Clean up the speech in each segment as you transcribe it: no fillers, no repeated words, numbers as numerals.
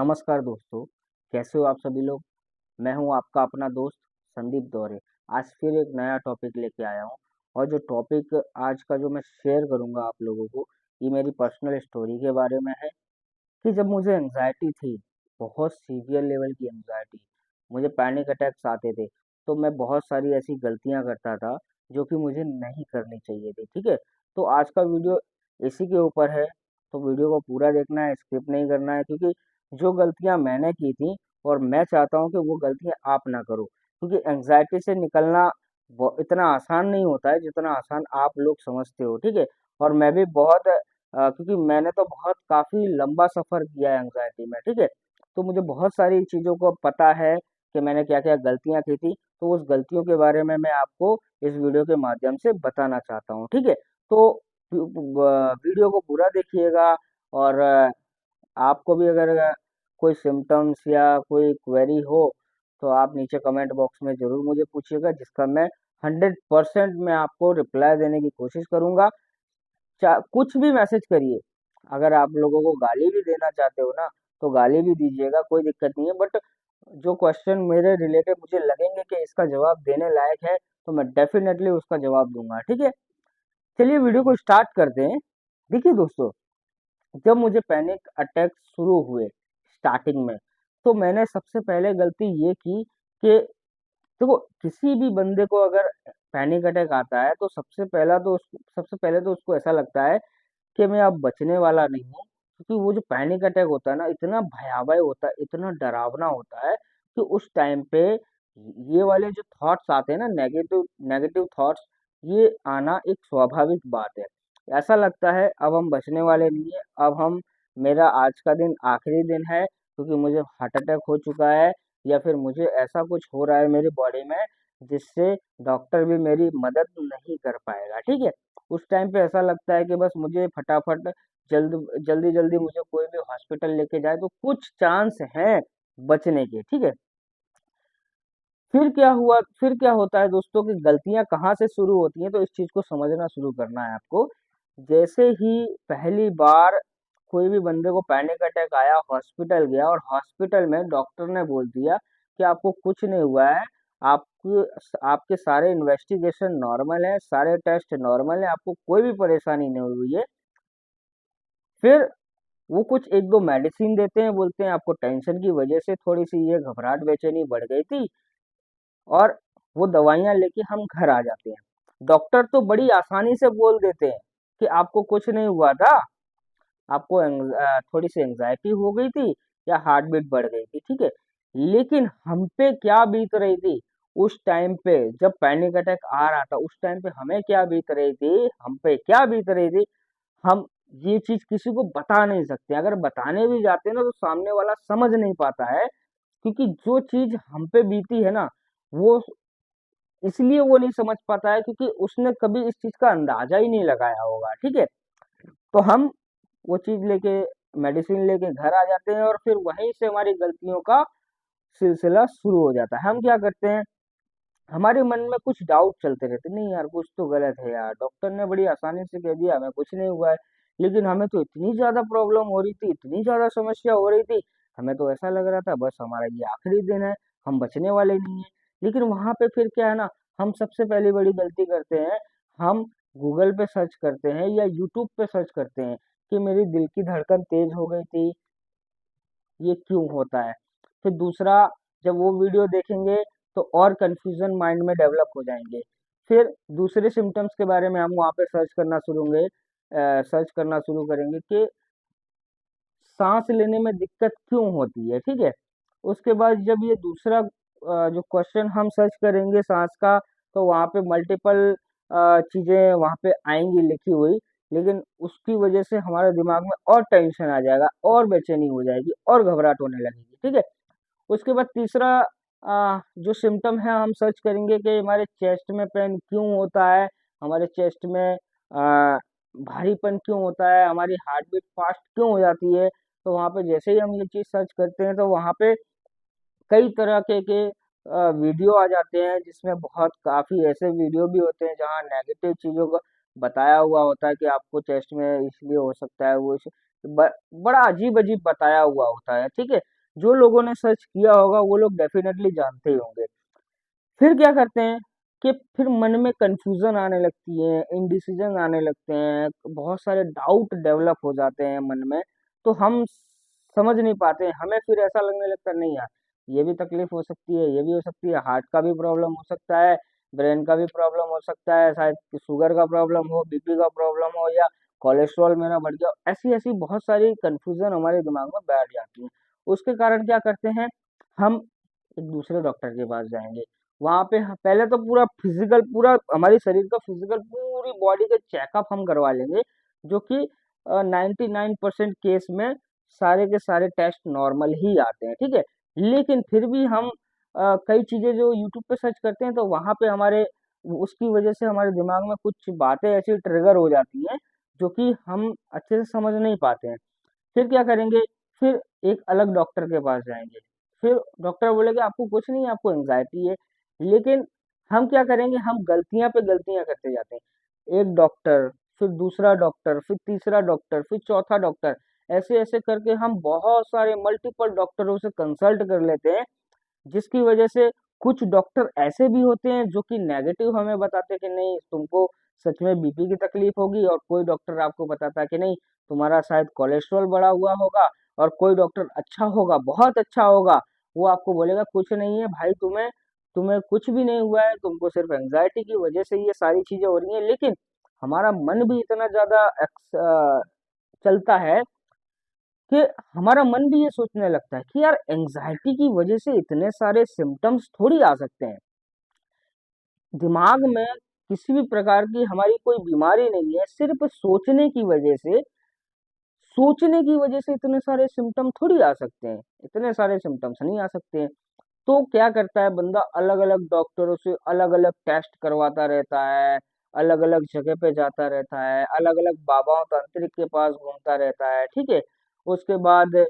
नमस्कार दोस्तों, कैसे हो आप सभी लोग। मैं हूं आपका अपना दोस्त संदीप दौरे। आज फिर एक नया टॉपिक लेके आया हूं और जो टॉपिक आज का जो मैं शेयर करूंगा आप लोगों को, ये मेरी पर्सनल स्टोरी के बारे में है कि जब मुझे एंग्जाइटी थी, बहुत सीवियर लेवल की एंग्जाइटी, मुझे पैनिक अटैक्स आते थे, तो मैं बहुत सारी ऐसी गलतियां करता था जो कि मुझे नहीं करनी चाहिए थी। ठीक है, तो आज का वीडियो इसी के ऊपर है। तो वीडियो को पूरा देखना है, स्किप नहीं करना है, क्योंकि जो गलतियां मैंने की थी और मैं चाहता हूं कि वो गलतियां आप ना करो, क्योंकि एंग्जाइटी से निकलना इतना आसान नहीं होता है जितना आसान आप लोग समझते हो। ठीक है, और मैं भी बहुत क्योंकि मैंने तो बहुत काफ़ी लंबा सफ़र किया है एंग्जायटी में, ठीक है? तो मुझे बहुत सारी चीज़ों को पता है कि मैंने क्या-क्या गलतियाँ की थी, तो उस गलतियों के बारे में मैं आपको इस वीडियो के माध्यम से बताना चाहता हूँ, ठीक है? तो वीडियो को पूरा देखिएगा और आपको भी अगर कोई सिम्पटम्स या कोई क्वेरी हो, तो आप नीचे कमेंट बॉक्स में ज़रूर मुझे पूछिएगा, जिसका मैं 100% मैं आपको रिप्लाई देने की कोशिश करूँगा। कुछ भी मैसेज करिए। अगर आप लोगों को गाली भी देना चाहते हो ना, तो गाली भी दीजिएगा, कोई दिक्कत नहीं है। बट जो क्वेश्चन मेरे रिलेटेड मुझे लगेंगे कि इसका जवाब देने लायक है, तो मैं डेफिनेटली उसका जवाब दूंगा। ठीक है, चलिए वीडियो को स्टार्ट करते हैं। देखिए दोस्तों, जब मुझे पैनिक अटैक शुरू हुए स्टार्टिंग में, तो मैंने सबसे पहले गलती ये की कि देखो, किसी भी बंदे को अगर पैनिक अटैक आता है, तो सबसे पहले तो उसको ऐसा लगता है कि मैं अब बचने वाला नहीं हूँ, क्योंकि वो जो पैनिक अटैक होता है ना, इतना भयावह होता है, इतना डरावना होता है कि उस टाइम पे ये वाले जो थॉट्स आते हैं ना, नेगेटिव नेगेटिव थॉट्स, ये आना एक स्वाभाविक बात है। ऐसा लगता है अब हम बचने वाले नहीं है, अब हम मेरा आज का दिन आखिरी दिन है, क्योंकि मुझे हार्ट अटैक हो चुका है या फिर मुझे ऐसा कुछ हो रहा है मेरी बॉडी में जिससे डॉक्टर भी मेरी मदद नहीं कर पाएगा। ठीक है, उस टाइम पे ऐसा लगता है कि बस मुझे फटाफट जल्द जल्दी-जल्दी मुझे कोई भी हॉस्पिटल लेके जाए तो कुछ चांस हैं बचने के, ठीक है? फिर क्या होता है दोस्तों कि गलतियाँ कहाँ से शुरू होती हैं, तो इस चीज़ को समझना शुरू करना है आपको। जैसे ही पहली बार कोई भी बंदे को पैनिक अटैक आया, हॉस्पिटल गया और हॉस्पिटल में डॉक्टर ने बोल दिया कि आपको कुछ नहीं हुआ है, आपके सारे इन्वेस्टिगेशन नॉर्मल है, सारे टेस्ट नॉर्मल है, आपको कोई भी परेशानी नहीं हुई है। फिर वो कुछ 1-2 मेडिसिन देते हैं, बोलते हैं आपको टेंशन की वजह से थोड़ी-सी ये घबराहट, बेचैनी बढ़ गई थी, और वो दवाइयाँ लेके हम घर आ जाते हैं। डॉक्टर तो बड़ी आसानी से बोल देते हैं कि आपको कुछ नहीं हुआ था, आपको थोड़ी-सी एंग्ज़ायटी हो गई थी या हार्ट बीट बढ़ गई थी, ठीक है? लेकिन हम पे क्या बीत रही थी, उस टाइम पे जब पैनिक अटैक आ रहा था, उस टाइम पे हमें क्या बीत रही थी, हम पे क्या बीत रही थी, हम ये चीज़ किसी को बता नहीं सकते। अगर बताने भी जाते हैं ना, तो सामने वाला समझ नहीं पाता है, क्योंकि जो चीज़ हम पे बीती है ना, वो इसलिए वो नहीं समझ पाता है क्योंकि उसने कभी इस चीज़ का अंदाज़ा ही नहीं लगाया होगा, ठीक है? तो हम वो चीज़ लेके मेडिसिन लेके घर आ जाते हैं और फिर वहीं से हमारी गलतियों का सिलसिला शुरू हो जाता है। हम क्या करते हैं, हमारे मन में कुछ डाउट चलते रहते, नहीं यार कुछ तो गलत है यार, डॉक्टर ने बड़ी आसानी से कह दिया हमें कुछ नहीं हुआ है, लेकिन हमें तो इतनी ज़्यादा प्रॉब्लम हो रही थी, इतनी ज़्यादा समस्या हो रही थी, हमें तो ऐसा लग रहा था बस हमारा ये आखिरी दिन है, हम बचने वाले नहीं हैं। लेकिन वहाँ पे फिर क्या है ना, हम सबसे पहली बड़ी गलती करते हैं, हम गूगल पे सर्च करते हैं या यूट्यूब पे सर्च करते हैं कि मेरी दिल की धड़कन तेज़ हो गई थी, ये क्यों होता है? फिर दूसरा, जब वो वीडियो देखेंगे तो और कन्फ्यूज़न माइंड में डेवलप हो जाएँगे। फिर दूसरे सिम्पटम्स के बारे में हम वहाँ पे सर्च करना शुरू करेंगे कि साँस लेने में दिक्कत क्यों होती है, ठीक है? उसके बाद जब ये दूसरा जो क्वेश्चन हम सर्च करेंगे साँस का, तो वहाँ पे मल्टीपल चीज़ें वहाँ पे आएँगी लिखी हुई, लेकिन उसकी वजह से हमारे दिमाग में और टेंशन आ जाएगा, और बेचैनी हो जाएगी, और घबराहट होने लगेगी, ठीक है? उसके बाद तीसरा जो सिम्पटम है हम सर्च करेंगे कि हमारे चेस्ट में पेन क्यों होता है, हमारे चेस्ट में भारीपन क्यों होता है, हमारी हार्ट बीट फास्ट क्यों हो जाती है। तो वहाँ पे जैसे ही हम ये चीज़ सर्च करते हैं, तो वहाँ पे कई तरह के वीडियो आ जाते हैं, जिसमें बहुत काफ़ी ऐसे वीडियो भी होते हैं जहाँ नेगेटिव चीज़ों का बताया हुआ होता है कि आपको चेस्ट में इसलिए हो सकता है, वो बड़ा अजीब अजीब बताया हुआ होता है, ठीक है। जो लोगों ने सर्च किया होगा वो लोग डेफिनेटली जानते ही होंगे। फिर क्या करते हैं कि फिर मन में कंफ्यूजन आने लगती है, इनडिसीजन आने लगते हैं, बहुत सारे डाउट डेवलप हो जाते हैं मन में। तो हम समझ नहीं पाते हैं, हमें फिर ऐसा लगने लगता है नहीं यार, ये भी तकलीफ हो सकती है, ये भी हो सकती है, हार्ट का भी प्रॉब्लम हो सकता है, ब्रेन का भी प्रॉब्लम हो सकता है, शायद शुगर का प्रॉब्लम हो, बीपी का प्रॉब्लम हो, या कोलेस्ट्रॉल मेरा बढ़ गया। ऐसी ऐसी बहुत सारी कंफ्यूजन हमारे दिमाग में बैठ जाती है। उसके कारण क्या करते हैं, हम एक दूसरे डॉक्टर के पास जाएंगे। वहां पे पहले तो पूरा फिजिकल, पूरा हमारे शरीर का फिजिकल, पूरी बॉडी का चेकअप हम करवा लेंगे, जो कि 99% केस में सारे के सारे टेस्ट नॉर्मल ही आते हैं, ठीक है। लेकिन फिर भी हम कई चीजें जो यूट्यूब पे सर्च करते हैं, तो वहां पे हमारे उसकी वजह से हमारे दिमाग में कुछ बातें ऐसी ट्रिगर हो जाती हैं जो कि हम अच्छे से समझ नहीं पाते हैं। फिर क्या करेंगे, फिर एक अलग डॉक्टर के पास जाएंगे। फिर डॉक्टर बोलेगा आपको कुछ नहीं है, आपको एंजाइटी है। लेकिन हम क्या करेंगे, हम गलतियां पे गलतियां करते जाते हैं। एक डॉक्टर, फिर दूसरा डॉक्टर, फिर तीसरा डॉक्टर, फिर चौथा डॉक्टर, ऐसे ऐसे करके हम बहुत सारे मल्टीपल डॉक्टरों से कंसल्ट कर लेते हैं। जिसकी वजह से कुछ डॉक्टर ऐसे भी होते हैं जो कि नेगेटिव हमें बताते हैं कि नहीं तुमको सच में बीपी की तकलीफ होगी, और कोई डॉक्टर आपको बताता है कि नहीं तुम्हारा शायद कोलेस्ट्रॉल बढ़ा हुआ होगा। और कोई डॉक्टर अच्छा होगा, बहुत अच्छा होगा, वो आपको बोलेगा कुछ नहीं है भाई, तुम्हें तुम्हें कुछ भी नहीं हुआ है, तुमको सिर्फ एंजाइटी की वजह से ये सारी चीजें हो रही हैं। लेकिन हमारा मन भी इतना ज्यादा चलता है कि हमारा मन भी ये सोचने लगता है कि यार एंजाइटी की वजह से इतने सारे सिम्टम्स थोड़ी आ सकते हैं। दिमाग में किसी भी प्रकार की हमारी कोई बीमारी नहीं है, सिर्फ सोचने की वजह से इतने सारे सिम्टम थोड़ी आ सकते हैं, इतने सारे सिम्टम्स नहीं आ सकते हैं। तो क्या करता है बंदा, अलग अलग डॉक्टरों से अलग अलग टेस्ट करवाता रहता है, अलग अलग जगह पे जाता रहता है, अलग अलग बाबाओं तांत्रिक के पास घूमता रहता है, ठीक है। उसके बाद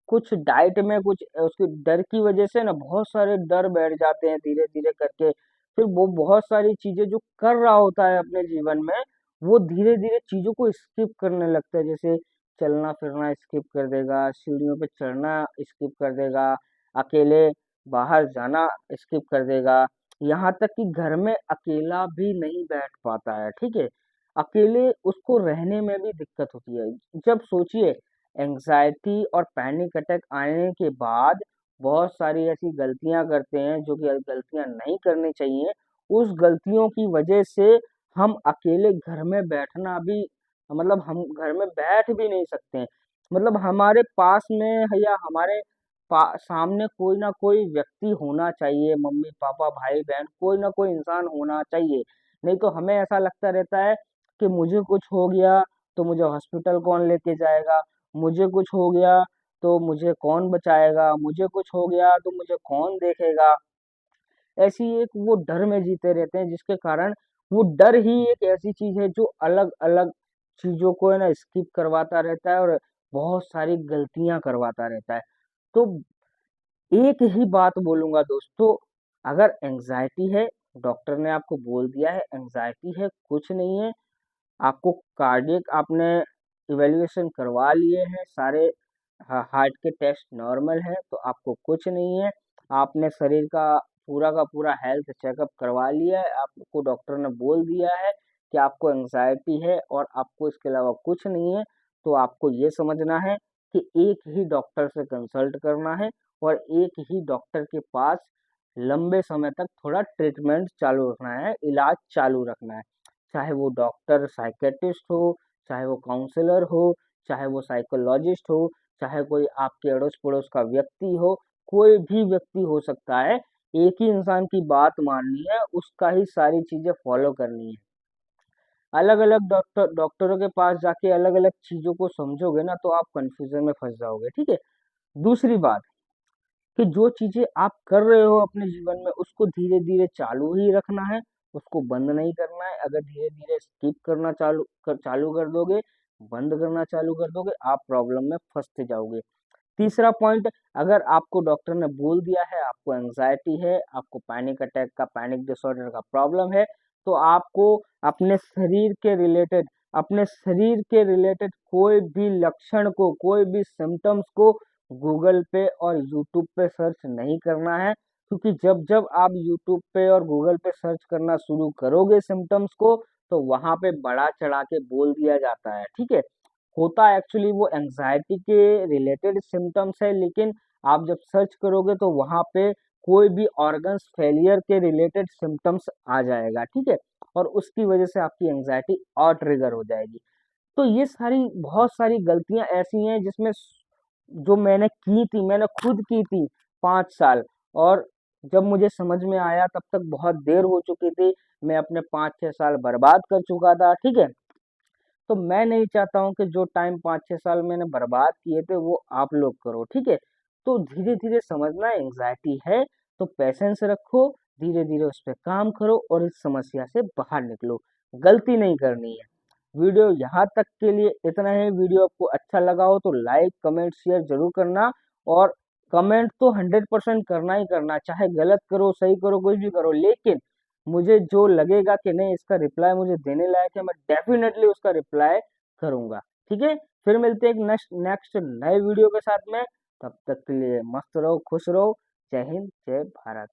कुछ डाइट में कुछ उसके डर की वजह से ना बहुत सारे डर बैठ जाते हैं धीरे धीरे करके। फिर वो बहुत सारी चीजें जो कर रहा होता है अपने जीवन में, वो धीरे धीरे चीजों को स्किप करने लगता है। जैसे चलना फिरना स्किप कर देगा, सीढ़ियों पे चढ़ना स्किप कर देगा, अकेले बाहर जाना स्किप कर देगा, यहाँ तक कि घर में अकेला भी नहीं बैठ पाता है, ठीक है। अकेले उसको रहने में भी दिक्कत होती है। जब सोचिए, एंजाइटी और पैनिक अटैक आने के बाद बहुत सारी ऐसी गलतियां करते हैं जो कि गलतियां नहीं करनी चाहिए। उस गलतियों की वजह से हम अकेले घर में बैठना भी, मतलब हम घर में बैठ भी नहीं सकते हैं। मतलब हमारे पास में है या हमारे सामने कोई ना कोई व्यक्ति होना चाहिए, मम्मी पापा भाई बहन, कोई ना कोई इंसान होना चाहिए। नहीं तो हमें ऐसा लगता रहता है कि मुझे कुछ हो गया तो मुझे हॉस्पिटल कौन लेके जाएगा, मुझे कुछ हो गया तो मुझे कौन बचाएगा, मुझे कुछ हो गया तो मुझे कौन देखेगा। ऐसी एक वो डर में जीते रहते हैं, जिसके कारण वो डर ही एक ऐसी चीज है जो अलग अलग चीजों को है ना स्किप करवाता रहता है और बहुत सारी गलतियां करवाता रहता है। तो एक ही बात बोलूंगा दोस्तों, अगर एंजाइटी है, डॉक्टर ने आपको बोल दिया है एंजाइटी है, कुछ नहीं है, आपको कार्डियक आपने इवैल्यूएशन करवा लिए हैं सारे, हार्ट के टेस्ट नॉर्मल है, तो आपको कुछ नहीं है। आपने शरीर का पूरा हेल्थ चेकअप करवा लिया है, आपको डॉक्टर ने बोल दिया है कि आपको एंजाइटी है और आपको इसके अलावा कुछ नहीं है। तो आपको ये समझना है कि एक ही डॉक्टर से कंसल्ट करना है और एक ही डॉक्टर के पास लंबे समय तक थोड़ा ट्रीटमेंट चालू रखना है, इलाज चालू रखना है। चाहे वो डॉक्टर साइकेट्रिस्ट हो, चाहे वो काउंसलर हो, चाहे वो साइकोलॉजिस्ट हो, चाहे कोई आपके अड़ोस पड़ोस का व्यक्ति हो, कोई भी व्यक्ति हो सकता है। एक ही इंसान की बात माननी है, उसका ही सारी चीजें फॉलो करनी है। अलग अलग डॉक्टरों के पास जाके अलग अलग चीजों को समझोगे ना तो आप कंफ्यूजन में फंस जाओगे, ठीक है। दूसरी बात कि जो चीजें आप कर रहे हो अपने जीवन में उसको धीरे धीरे चालू ही रखना है, उसको बंद नहीं करना है। अगर धीरे धीरे स्किप करना चालू कर दोगे, बंद करना चालू कर दोगे, आप प्रॉब्लम में फंसते जाओगे। तीसरा पॉइंट, अगर आपको डॉक्टर ने बोल दिया है आपको एंजाइटी है, आपको पैनिक अटैक का, पैनिक डिसऑर्डर का प्रॉब्लम है, तो आपको अपने शरीर के रिलेटेड कोई भी लक्षण को, कोई भी सिम्टम्स को गूगल पे और यूट्यूब पे सर्च नहीं करना है, क्योंकि जब जब आप यूट्यूब पे और गूगल पे सर्च करना शुरू करोगे सिम्टम्स को, तो वहां पे बढ़ा चढ़ा के बोल दिया जाता है, ठीक है। होता एक्चुअली वो एंजाइटी के रिलेटेड सिम्टम्स है, लेकिन आप जब सर्च करोगे तो वहां पे कोई भी ऑर्गन्स फेलियर के रिलेटेड सिम्टम्स आ जाएगा, ठीक है। और उसकी वजह से आपकी एंजाइटी और ट्रिगर हो जाएगी। तो ये सारी बहुत सारी गलतियां ऐसी हैं जिसमें जो मैंने खुद की थी 5 साल, और जब मुझे समझ में आया तब तक बहुत देर हो चुकी थी। मैं अपने 5-6 साल बर्बाद कर चुका था, ठीक है। तो मैं नहीं चाहता हूँ कि जो टाइम 5-6 साल मैंने बर्बाद किए थे वो आप लोग करो, ठीक है। तो धीरे धीरे समझना, एंग्जाइटी है तो पेशेंस रखो, धीरे धीरे उस पर काम करो और इस समस्या से बाहर निकलो। गलती नहीं करनी है। वीडियो यहाँ तक के लिए इतना है। वीडियो आपको अच्छा लगा हो तो लाइक कमेंट शेयर जरूर करना, और कमेंट तो 100% करना ही करना, चाहे गलत करो सही करो कुछ भी करो, लेकिन मुझे जो लगेगा कि नहीं इसका रिप्लाई मुझे देने लायक है, मैं डेफिनेटली उसका रिप्लाई करूंगा, ठीक है। फिर मिलते हैं एक नेक्स्ट नेक्स्ट नए वीडियो के साथ में। तब तक के लिए मस्त रहो, खुश रहो। जय हिंद, जय भारत।